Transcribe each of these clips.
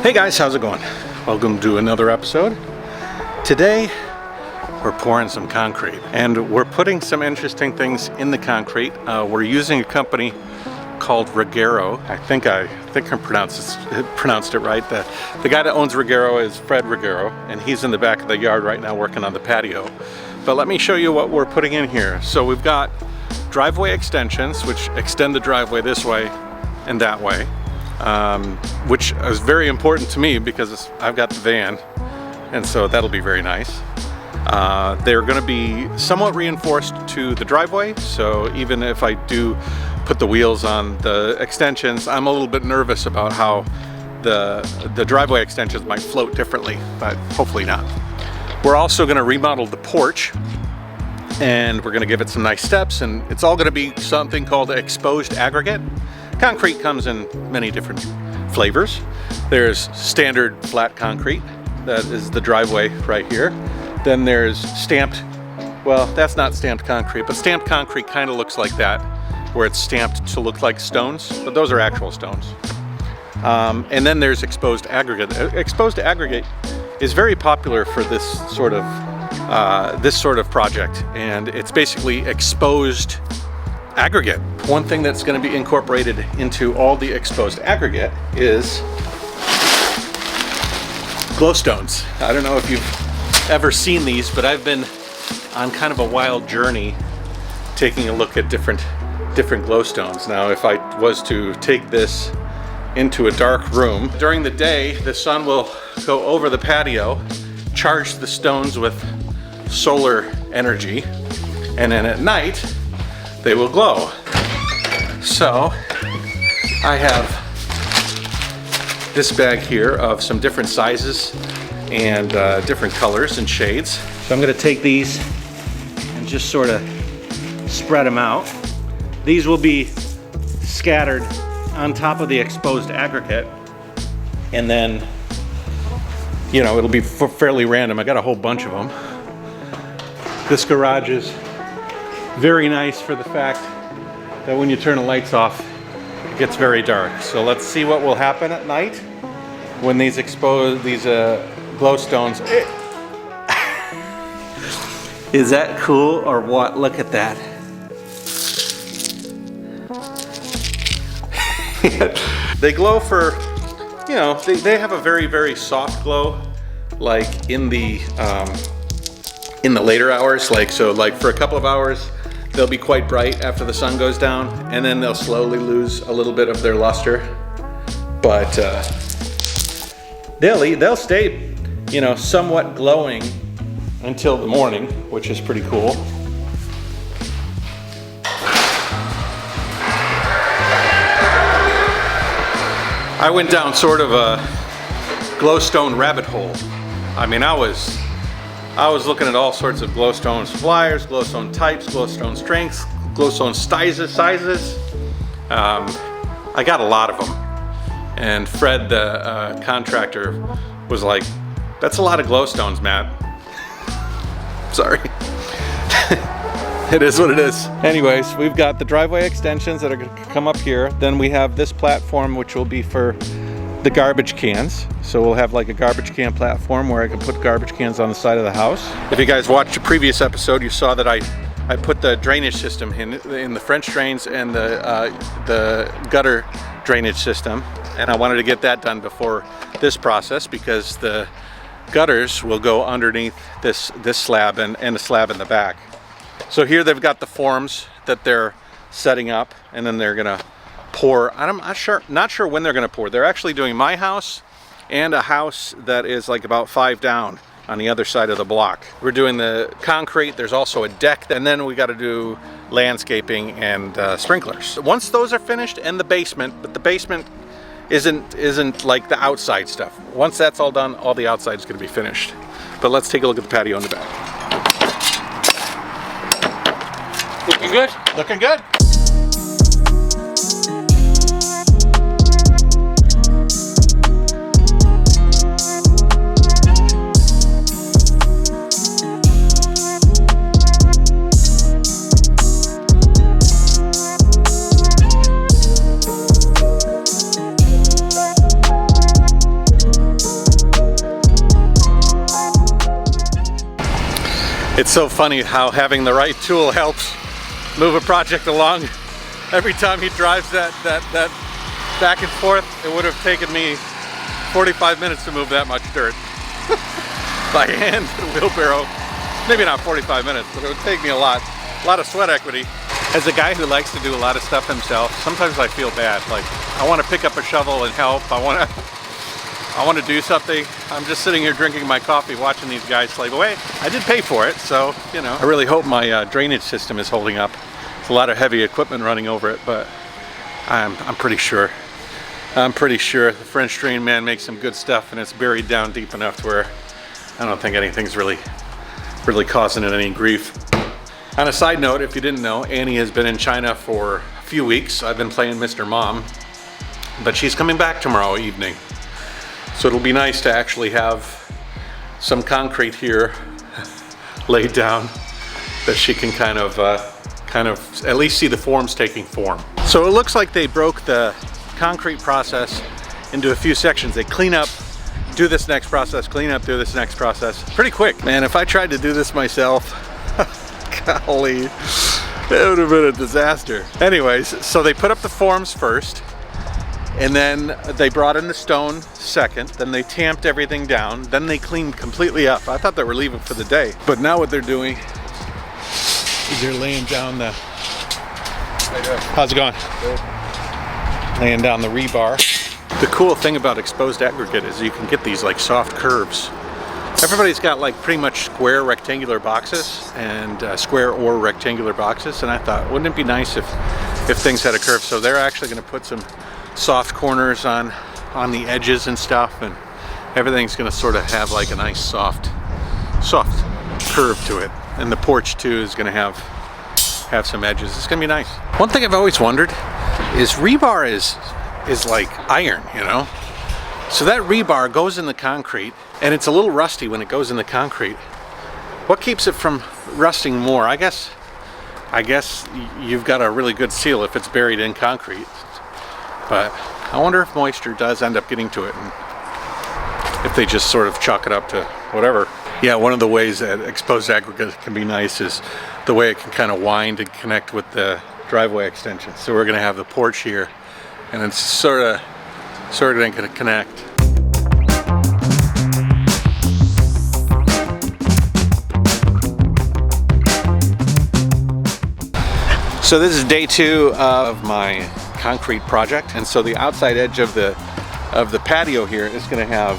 Hey guys, how's it going? Welcome to another episode. Today we're pouring some concrete and we're putting some interesting things in the concrete. We're using a company called Ruggero. I think I pronounced it right. The guy that owns Ruggero is Fred Ruggero, and he's in the back of the yard right now working on the patio. But let me show you what we're putting in here. So we've got driveway extensions which extend the driveway this way and that way, which is very important to me because I've got the van, and so that'll be very nice. They're going to be somewhat reinforced to the driveway, so even if I do put the wheels on the extensions, I'm a little bit nervous about how the driveway extensions might float differently, but hopefully not. We're also going to remodel the porch, and we're going to give it some nice steps, and it's all going to be something called exposed aggregate. Concrete comes in many different flavors. There's standard flat concrete, that is the driveway right here. Then there's stamped, well, that's not stamped concrete, but stamped concrete kind of looks like that, where it's stamped to look like stones, but those are actual stones. And then there's exposed aggregate. Exposed aggregate is very popular for this sort of project, and it's basically exposed aggregate. One thing that's going to be incorporated into all the exposed aggregate is glowstones. I don't know if you've ever seen these, but I've been on kind of a wild journey taking a look at different glowstones. Now, if I was to take this into a dark room, during the day the sun will go over the patio, charge the stones with solar energy, and then at night they will glow. So I have this bag here of some different sizes and different colors and shades. So I'm going to take these and just sort of spread them out. These will be scattered on top of the exposed aggregate, and then, you know, it'll be fairly random. I got a whole bunch of them. This garage is very nice for the fact that when you turn the lights off, it gets very dark. So let's see what will happen at night when these glowstones. Is that cool or what? Look at that. They glow for, you know, they have a very, very soft glow, like in the later hours. Like, so like for a couple of hours, they'll be quite bright after the sun goes down, and then they'll slowly lose a little bit of their luster. But they'll stay, you know, somewhat glowing until the morning, which is pretty cool. I went down sort of a glowstone rabbit hole. I mean, I was looking at all sorts of glowstone suppliers, glowstone types, glowstone strengths, glowstone sizes. I got a lot of them. And Fred, the contractor, was like, "That's a lot of glowstones, Matt." Sorry. It is what it is. Anyways, we've got the driveway extensions that are going to come up here. Then we have this platform, which will be for the garbage cans. So we'll have like a garbage can platform where I can put garbage cans on the side of the house. If you guys watched a previous episode, you saw that I put the drainage system in the French drains and the gutter drainage system. And I wanted to get that done before this process because the gutters will go underneath this slab and a slab in the back. So here they've got the forms that they're setting up, and then they're gonna pour. I'm not sure when they're gonna pour. They're actually doing my house and a house that is like about 5 down on the other side of the block. We're doing the concrete. There's also a deck, and then we got to do landscaping and sprinklers. Once those are finished, and the basement, but the basement isn't like the outside stuff. Once that's all done, all the outside is going to be finished. But let's take a look at the patio in the back. Looking good? Looking good. It's so funny how having the right tool helps move a project along. Every time he drives that back and forth, it would have taken me 45 minutes to move that much dirt. By hand, wheelbarrow. Maybe not 45 minutes, but it would take me a lot of sweat equity. As a guy who likes to do a lot of stuff himself, sometimes I feel bad. Like, I want to pick up a shovel and help. I want to do something. I'm just sitting here drinking my coffee, watching these guys slave away. I did pay for it, so, you know. I really hope my drainage system is holding up. There's a lot of heavy equipment running over it, but I'm pretty sure. I'm pretty sure the French drain man makes some good stuff, and it's buried down deep enough to where I don't think anything's really causing it any grief. On a side note, if you didn't know, Annie has been in China for a few weeks. I've been playing Mr. Mom, but she's coming back tomorrow evening. So it'll be nice to actually have some concrete here laid down that she can kind of at least see the forms taking form. So it looks like they broke the concrete process into a few sections. They clean up, do this next process, clean up, do this next process. Pretty quick. Man, if I tried to do this myself, golly, it would have been a disaster. Anyways, so they put up the forms first, and then they brought in the stone second, then they tamped everything down, then they cleaned completely up. I thought they were leaving for the day, but now what they're doing is they're laying down the... How's it going? Good. Laying down the rebar. The cool thing about exposed aggregate is you can get these like soft curves. Everybody's got like pretty much square rectangular boxes and square or rectangular boxes, and I thought, wouldn't it be nice if things had a curve? So they're actually going to put some soft corners on the edges and stuff, and everything's going to sort of have like a nice soft curve to it. And the porch too is going to have some edges. It's going to be nice. One thing I've always wondered is rebar is like iron, you know? So that rebar goes in the concrete, and it's a little rusty when it goes in the concrete. What keeps it from rusting more? I guess you've got a really good seal if it's buried in concrete. But I wonder if moisture does end up getting to it, and if they just sort of chalk it up to whatever. Yeah, one of the ways that exposed aggregate can be nice is the way it can kind of wind and connect with the driveway extension. So we're going to have the porch here, and it's sort of going to connect. So this is day 2 of my concrete project, and so the outside edge of the patio here is going to have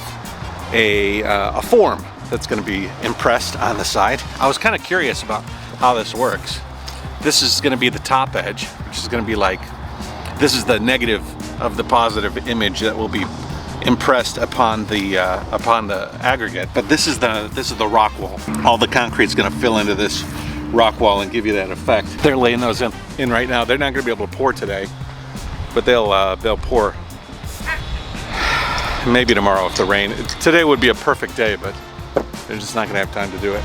a form that's going to be impressed on the side. I was kind of curious about how this works. This is going to be the top edge, which is going to be like, this is the negative of the positive image that will be impressed upon the aggregate. But this is the rock wall. All the concrete is going to fill into this rock wall and give you that effect. They're laying those in right now. They're not going to be able to pour today, but they'll pour maybe tomorrow if the rain. Today would be a perfect day, but they're just not going to have time to do it.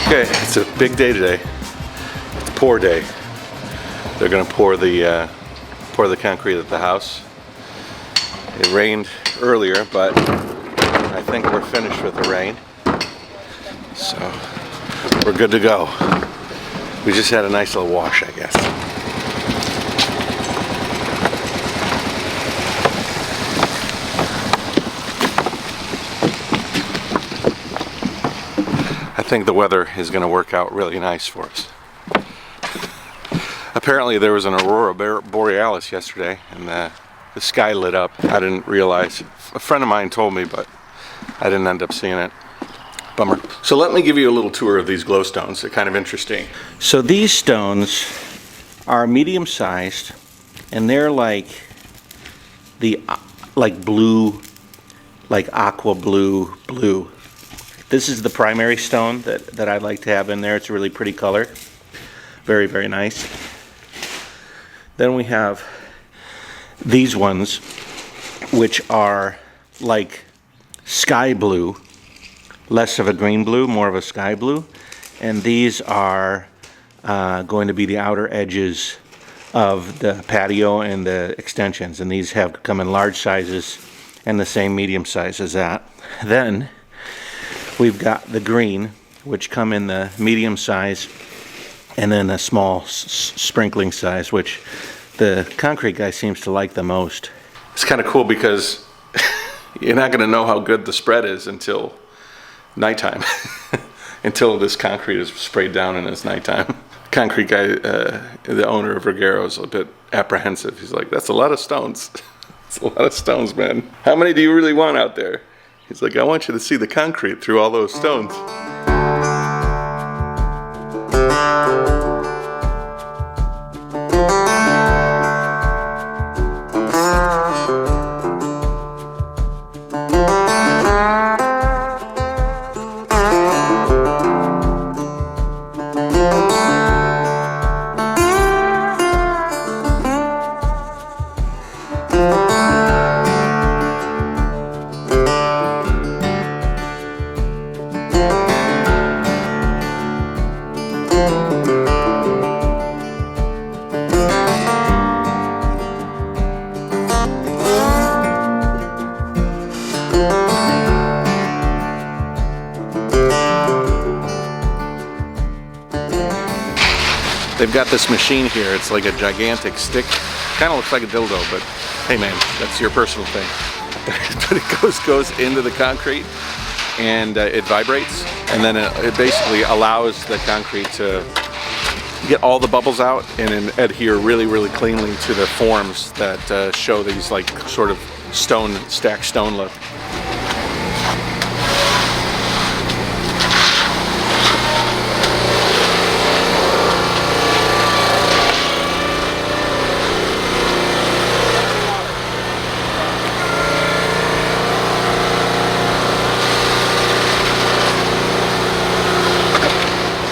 Okay, it's a big day today. It's a pour day. They're going to pour the concrete at the house. It rained earlier, but I think we're finished with the rain. So we're good to go. We just had a nice little wash, I guess. I think the weather is going to work out really nice for us. Apparently there was an aurora borealis yesterday, and the sky lit up. I didn't realize. A friend of mine told me, but I didn't end up seeing it. Bummer. So let me give you a little tour of these glow stones. They're kind of interesting. So these stones are medium sized, and they're like blue, like aqua blue. This is the primary stone that I like to have in there. It's a really pretty color. Very, very nice. Then we have these ones, which are like sky blue, less of a green blue, more of a sky blue. And these are going to be the outer edges of the patio and the extensions. And these have come in large sizes, and the same medium size as that. Then we've got the green, which come in the medium size, and then a small sprinkling size, which the concrete guy seems to like the most. It's kind of cool because you're not going to know how good the spread is until nighttime, until this concrete is sprayed down and it's nighttime. Concrete guy, the owner of Ruggero, is a bit apprehensive. He's like, that's a lot of stones. It's a lot of stones, man. How many do you really want out there? He's like, I want you to see the concrete through all those stones. They've got this machine here. It's like a gigantic stick. Kind of looks like a dildo, but hey man, that's your personal thing. But it goes into the concrete and it vibrates, and then it basically allows the concrete to get all the bubbles out and adhere really, really cleanly to the forms that show these like sort of stacked stone look.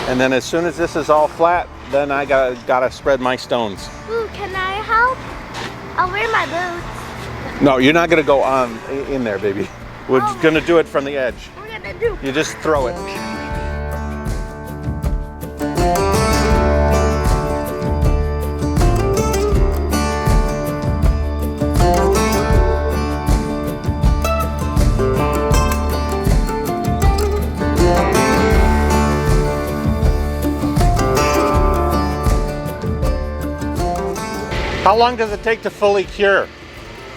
And then as soon as this is all flat, then I gotta spread my stones. Ooh, can I help? I'll wear my boots. No, you're not gonna go on in there, baby. We're gonna do it from the edge. We're gonna do. You just throw it. How long does it take to fully cure?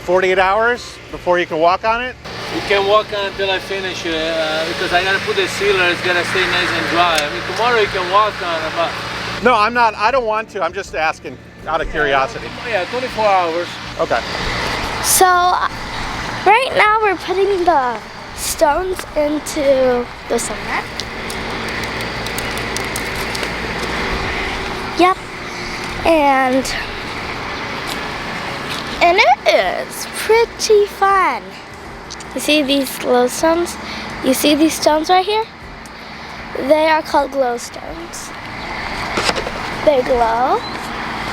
48 hours before you can walk on it? You can walk on until I finish because I gotta put the sealer, it's gonna stay nice and dry. I mean, tomorrow you can walk on it, but... No, I'm not, I don't want to, I'm just asking out of curiosity. Yeah, 24 hours. Okay. So, right now we're putting the stones into the cement. Yep. And it is pretty fun. You see these glow stones? You see these stones right here? They are called glow stones. They glow,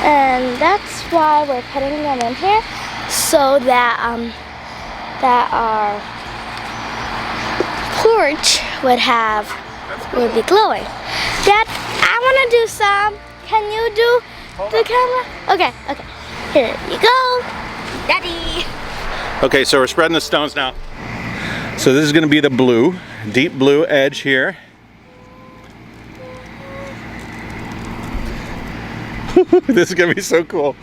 and that's why we're putting them in here, so that our porch would be glowing. Dad, I want to do some. Can you do the camera? Okay. Here you go, Daddy. Okay, so we're spreading the stones now. So this is going to be the blue, deep blue edge here. This is going to be so cool.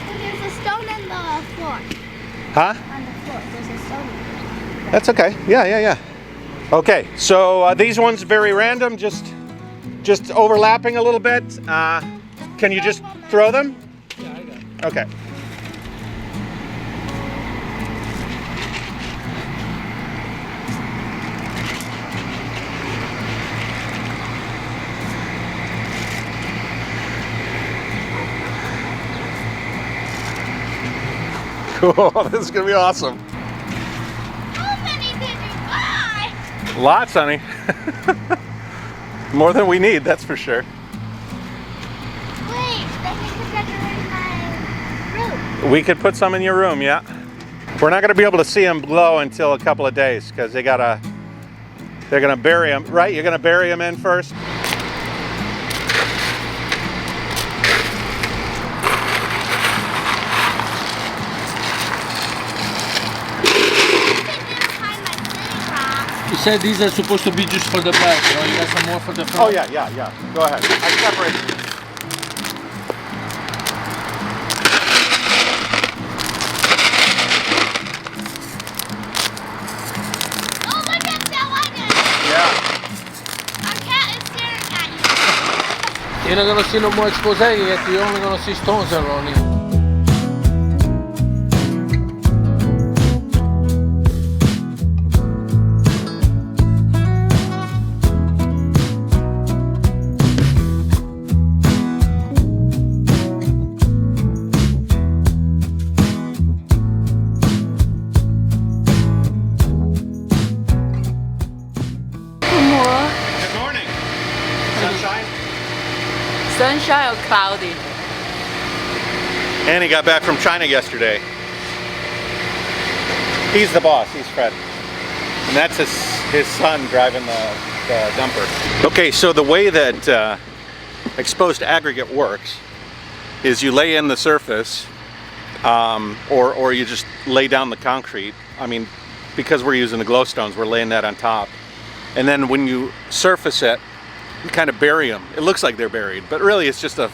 There's a stone on the floor. Huh? On the floor, there's a stone. That's okay. Yeah. Okay, so these ones very random, just overlapping a little bit. Can you just throw them? Yeah, I got it. Okay. Cool, this is gonna be awesome. How many did you buy? Lots, honey. More than we need, that's for sure. Wait, then we could decorate my room. We could put some in your room, yeah. We're not gonna be able to see them glow until a couple of days because they're gonna bury them, right? You're gonna bury them in first? said these are supposed to be just for the back, you know? You got some more for the front? Oh yeah. Go ahead. I separate. Oh, look at that wagon! Yeah. Our cat is staring at you. You're not gonna see no more exposed aggregate, you're only gonna see stones around here. Good morning. Sunshine. Sunshine or cloudy? Annie got back from China yesterday. He's the boss. He's Fred, and that's his son driving the dumper. Okay, so the way that exposed aggregate works is you lay in the surface, or you just lay down the concrete. I mean, because we're using the glow stones, we're laying that on top. And then when you surface it, you kind of bury them. It looks like they're buried, but really it's just a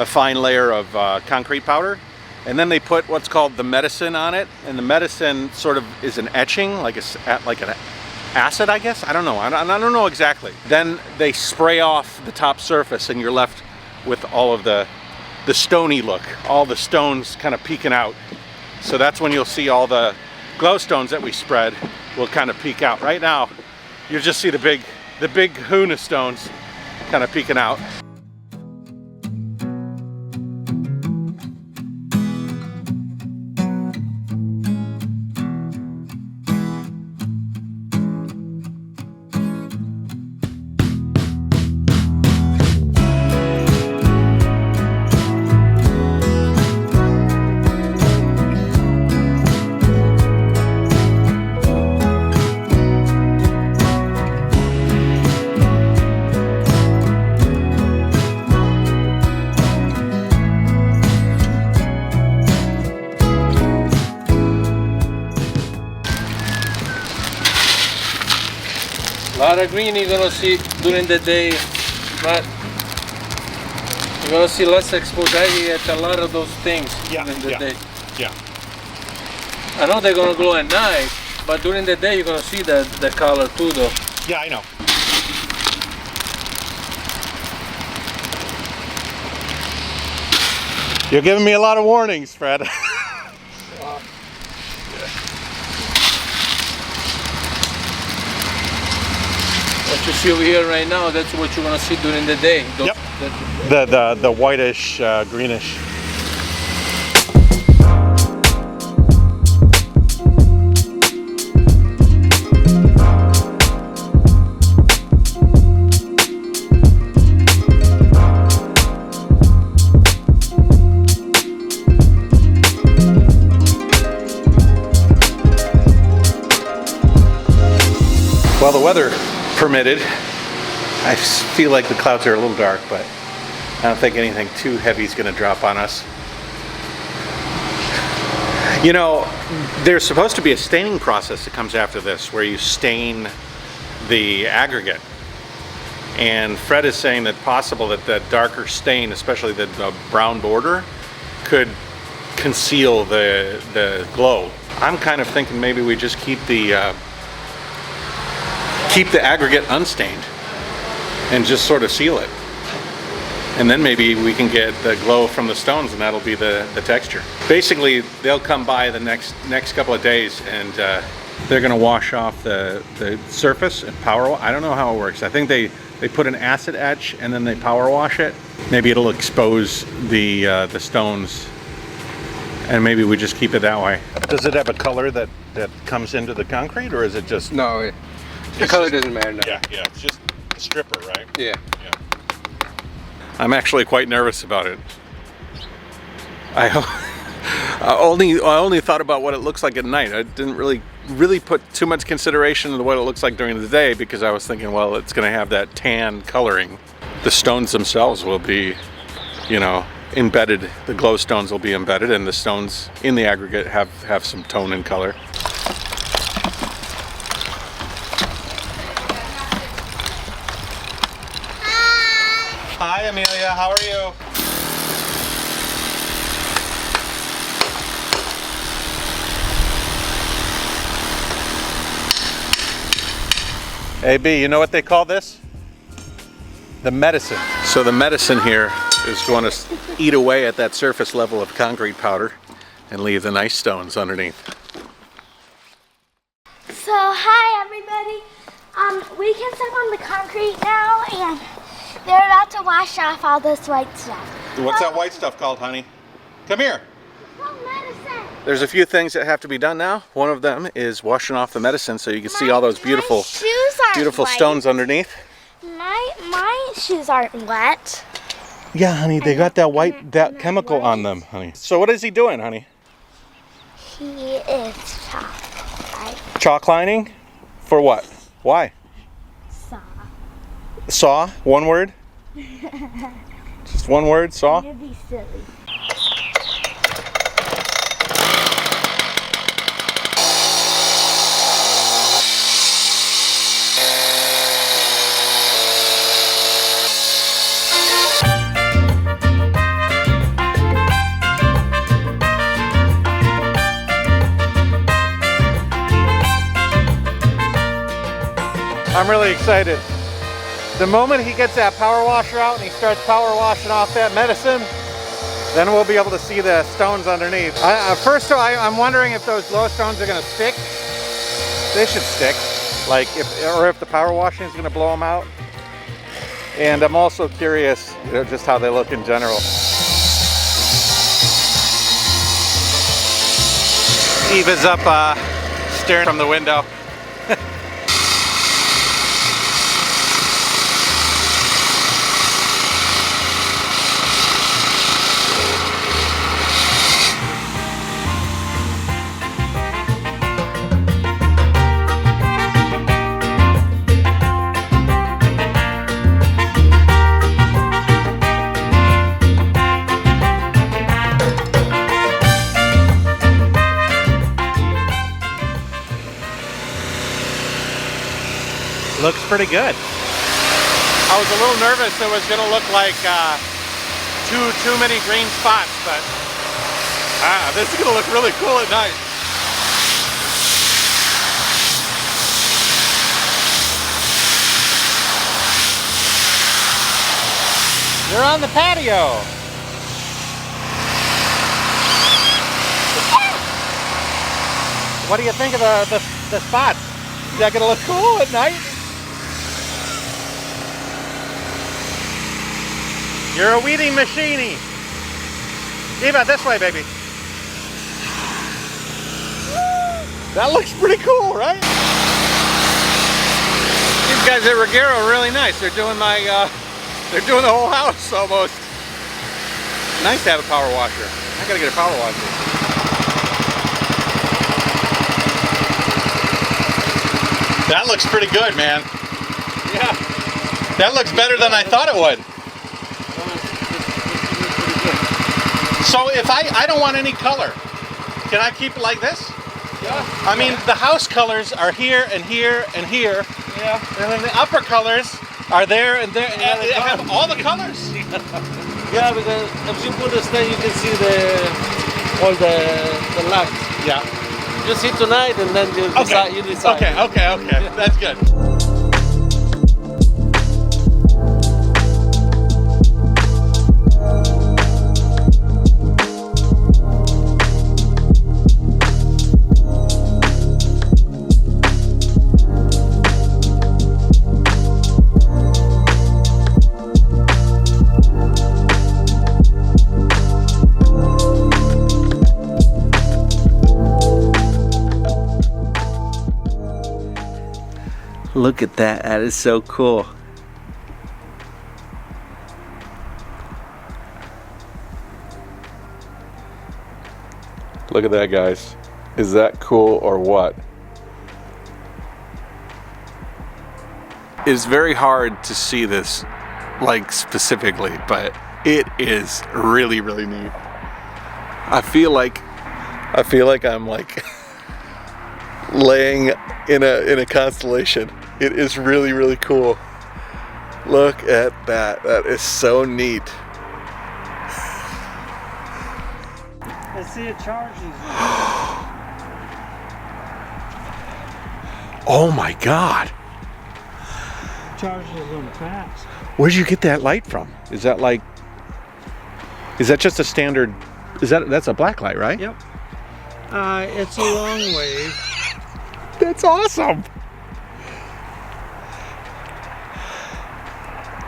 fine layer of concrete powder. And then they put what's called the medicine on it. And the medicine sort of is an etching, like an acid, I guess. I don't know. I don't know exactly. Then they spray off the top surface and you're left with all of the stony look, all the stones kind of peeking out. So that's when you'll see all the glow stones that we spread will kind of peek out. Right now, you just see the big Huna stones kind of peeking out. A lot of green you're gonna see during the day, but you're gonna see less exposed aggregate, a lot of those things during the day. Yeah. I know they're gonna glow at night, but during the day you're gonna see the color too though. Yeah, I know. You're giving me a lot of warnings, Fred. What you see over here right now, that's what you're gonna see during the day. Yep. The whitish, greenish. Well, the weather permitted. I feel like the clouds are a little dark, but I don't think anything too heavy is going to drop on us. You know, there's supposed to be a staining process that comes after this, where you stain the aggregate. And Fred is saying that possible that the darker stain, especially the brown border, could conceal the glow. I'm kind of thinking maybe we just keep the aggregate unstained and just sort of seal it. And then maybe we can get the glow from the stones, and that'll be the texture. Basically, they'll come by the next couple of days, and they're gonna wash off the surface and power. I don't know how it works. I think they put an acid etch and then they power wash it. Maybe it'll expose the stones, and maybe we just keep it that way. Does it have a color that comes into the concrete, or is it just? No, the color doesn't matter. No. Yeah, it's just a stripper, right? Yeah. I'm actually quite nervous about it. I only thought about what it looks like at night. I didn't really put too much consideration into what it looks like during the day, because I was thinking, well, it's going to have that tan coloring. The stones themselves will be, embedded. The glow stones will be embedded, and the stones in the aggregate have some tone and color. how are you? Hey B, you know what they call this? The medicine. So the medicine here is going to eat away at that surface level of concrete powder and leave the nice stones underneath. So hi everybody. We can step on the concrete now, and they're about to wash off all this white stuff. What's that white stuff called, honey? Come here. Oh, medicine. There's a few things that have to be done now. One of them is washing off the medicine so you can see all those beautiful, My shoes aren't beautiful white. stones underneath. My shoes aren't wet. Yeah, honey, they got that white, that chemical on them, honey. So what is he doing, honey? He is chalk. Chalk lining? For what? Why? Saw. Saw? One word? Just one word, saw? You'd be silly. I'm really excited. The moment he gets that power washer out and he starts power washing off that medicine, then we'll be able to see the stones underneath. First, I'm wondering if those low stones are going to stick. They should stick, like if the power washing is going to blow them out. And I'm also curious, just how they look in general. Eva's up staring from the window. Looks pretty good. I was a little nervous it was gonna look like too many green spots, but this is gonna look really cool at night. You're on the patio. What do you think of the spots? Is that gonna look cool at night? You're a weeding machine-y. Eva, this way, baby. That looks pretty cool, right? These guys at Ruggero are really nice. They're doing they're doing the whole house almost. Nice to have a power washer. I gotta get a power washer. That looks pretty good, man. Yeah. That looks better than I thought it would. So if I don't want any color, can I keep it like this? Yeah. I mean, the house colors are here and here and here. Yeah. And then the upper colors are there and there. And they have all the colors. Yeah, because if you put the stand, you can see all the lights. Yeah. You see tonight, and then you decide. You decide. Okay. That's good. Look at that, that is so cool. Look at that, guys. Is that cool or what? It's very hard to see this, like, specifically, but it is really, really neat. I feel like I'm like laying in a constellation. It is really, really cool. Look at that. That is so neat. And see, it charges. Oh my God. Charges them fast. Where'd you get that light from? Is that like, is that just a standard, that's a black light, right? Yep. It's a long wave. That's awesome.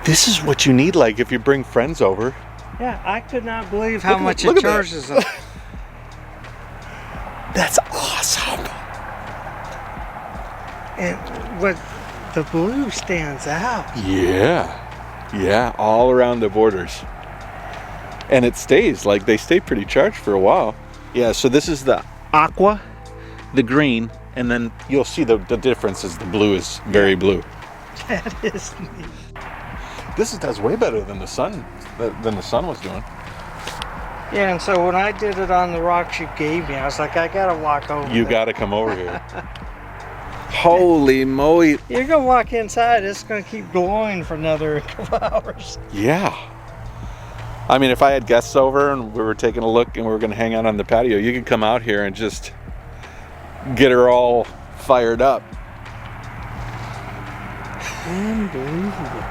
This is what you need, like, if you bring friends over. Yeah, I could not believe how much look it at that. charges them. That's awesome. And what the blue stands out. Yeah, all around the borders. And it stays, like, they stay pretty charged for a while. Yeah, so this is the aqua, the green, and then you'll see the difference is the blue is very blue. That is neat. This does way better than the sun was doing. Yeah, and so when I did it on the rocks you gave me, I was like, I gotta walk over You there. gotta come over here. Holy moly. You're gonna walk inside, it's gonna keep glowing for another couple hours. Yeah. I mean, if I had guests over and we were taking a look and we were gonna hang out on the patio, you could come out here and just get her all fired up. Unbelievable.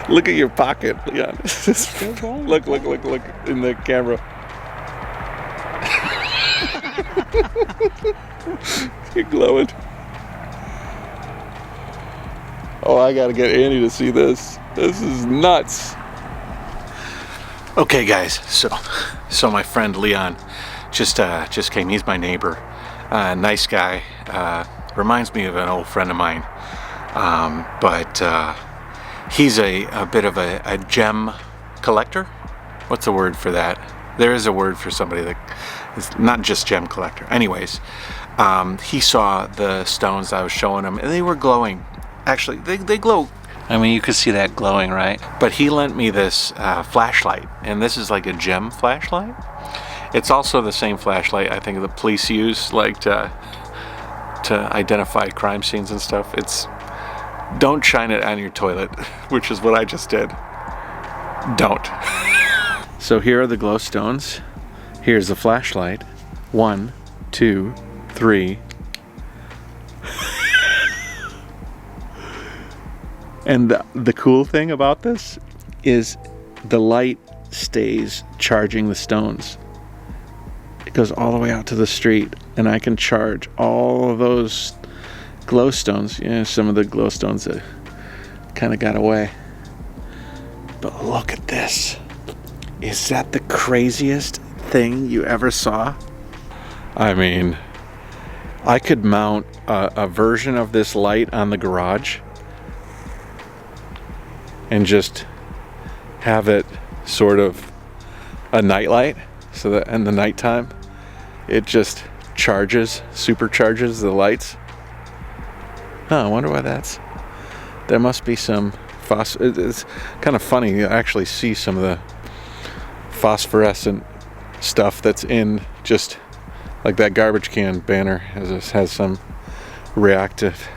Look at your pocket, Leon. Look in the camera. You're glowing. Oh, I gotta get Andy to see this. This is nuts. Okay, guys. So my friend Leon just came. He's my neighbor. Nice guy. Reminds me of an old friend of mine. But he's a bit of a gem collector. What's the word for that? There is a word for somebody that is not just gem collector. Anyways, he saw the stones I was showing him, and they were glowing. Actually, they glow. I mean, you could see that glowing, right? But he lent me this flashlight, and this is like a gem flashlight. It's also the same flashlight I think the police use, like to identify crime scenes and stuff. Don't shine it on your toilet, which is what I just did. Don't. So here are the glow stones. Here's the flashlight. 1, 2, 3. And the cool thing about this is the light stays charging the stones. It goes all the way out to the street, and I can charge all of those glow stones. Yeah, some of the glow stones that kind of got away. But look at this. Is that the craziest thing you ever saw? I mean, I could mount a version of this light on the garage and just have it sort of a night light, so that in the nighttime it just supercharges the lights. I wonder why there must be some it's kind of funny. You actually see some of the phosphorescent stuff that's in, just like that garbage can banner has some reactive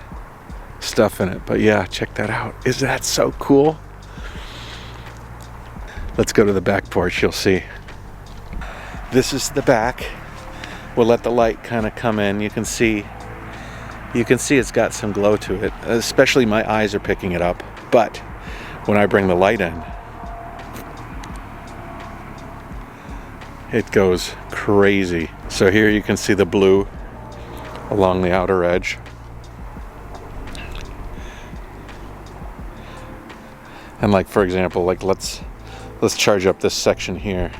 stuff in it. But yeah, check that out. Is that so cool? Let's go to the back porch, you'll see. This is the back. We'll let the light kind of come in. You can see it's got some glow to it. Especially my eyes are picking it up. But when I bring the light in, it goes crazy. So here you can see the blue along the outer edge. And like, for example, like let's charge up this section here.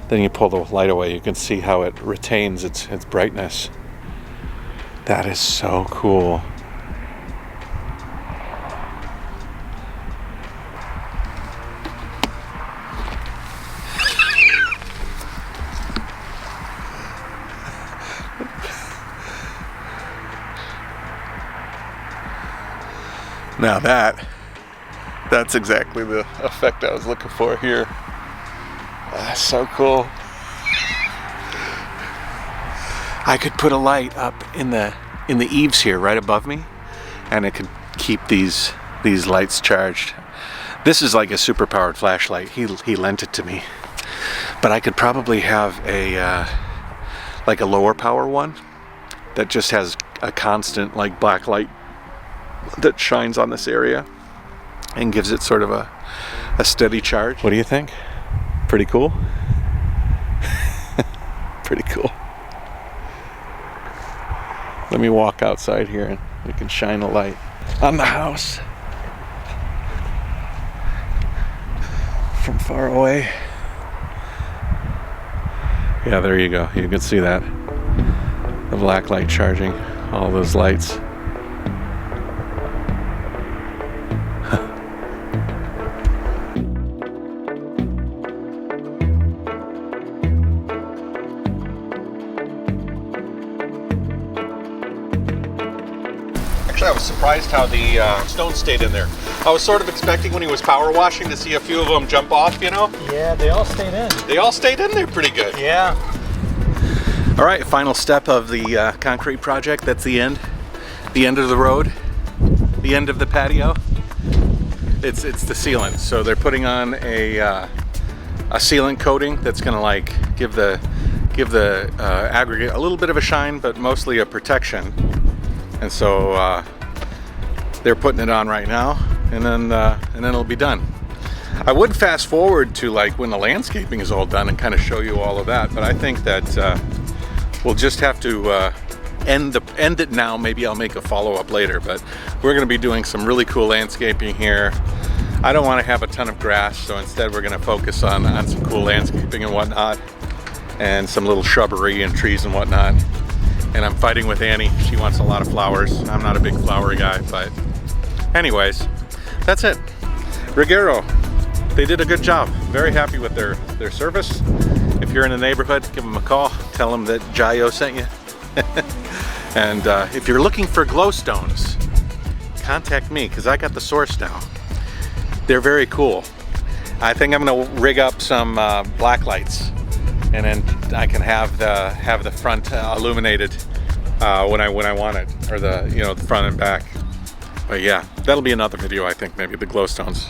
Then you pull the light away, you can see how it retains its brightness. That is so cool. Now that's exactly the effect I was looking for here. That's so cool. I could put a light up in the eaves here right above me, and it could keep these lights charged. This is like a super powered flashlight. He lent it to me. But I could probably have a like a lower power one that just has a constant like black light that shines on this area and gives it sort of a steady charge. What do you think? Pretty cool? Pretty cool. Let me walk outside here and we can shine a light on the house from far away. Yeah, there you go. You can see that. The black light charging all those lights. Actually, I was surprised how the stone stayed in there. I was sort of expecting when he was power washing to see a few of them jump off, you know? Yeah, they all stayed in. They all stayed in there pretty good. Yeah. All right, final step of the concrete project. That's the end. The end of the road. The end of the patio. It's the sealant. So they're putting on a sealant coating that's gonna like give the aggregate a little bit of a shine, but mostly a protection. And so they're putting it on right now, and then it'll be done. I would fast forward to like when the landscaping is all done and kind of show you all of that, but I think that we'll just have to end it now. Maybe I'll make a follow-up later, but we're going to be doing some really cool landscaping here. I don't want to have a ton of grass, so instead we're going to focus on some cool landscaping and whatnot, and some little shrubbery and trees and whatnot. And I'm fighting with Annie. She wants a lot of flowers. I'm not a big flowery guy, but anyways, that's it. Ruggero, they did a good job. Very happy with their service. If you're in the neighborhood, give them a call. Tell them that Jayoe sent you. And if you're looking for glowstones, contact me because I got the source now. They're very cool. I think I'm gonna rig up some black lights, and then I can have the front illuminated when I want it, or the front and back. But yeah, that'll be another video. I think maybe the glowstones.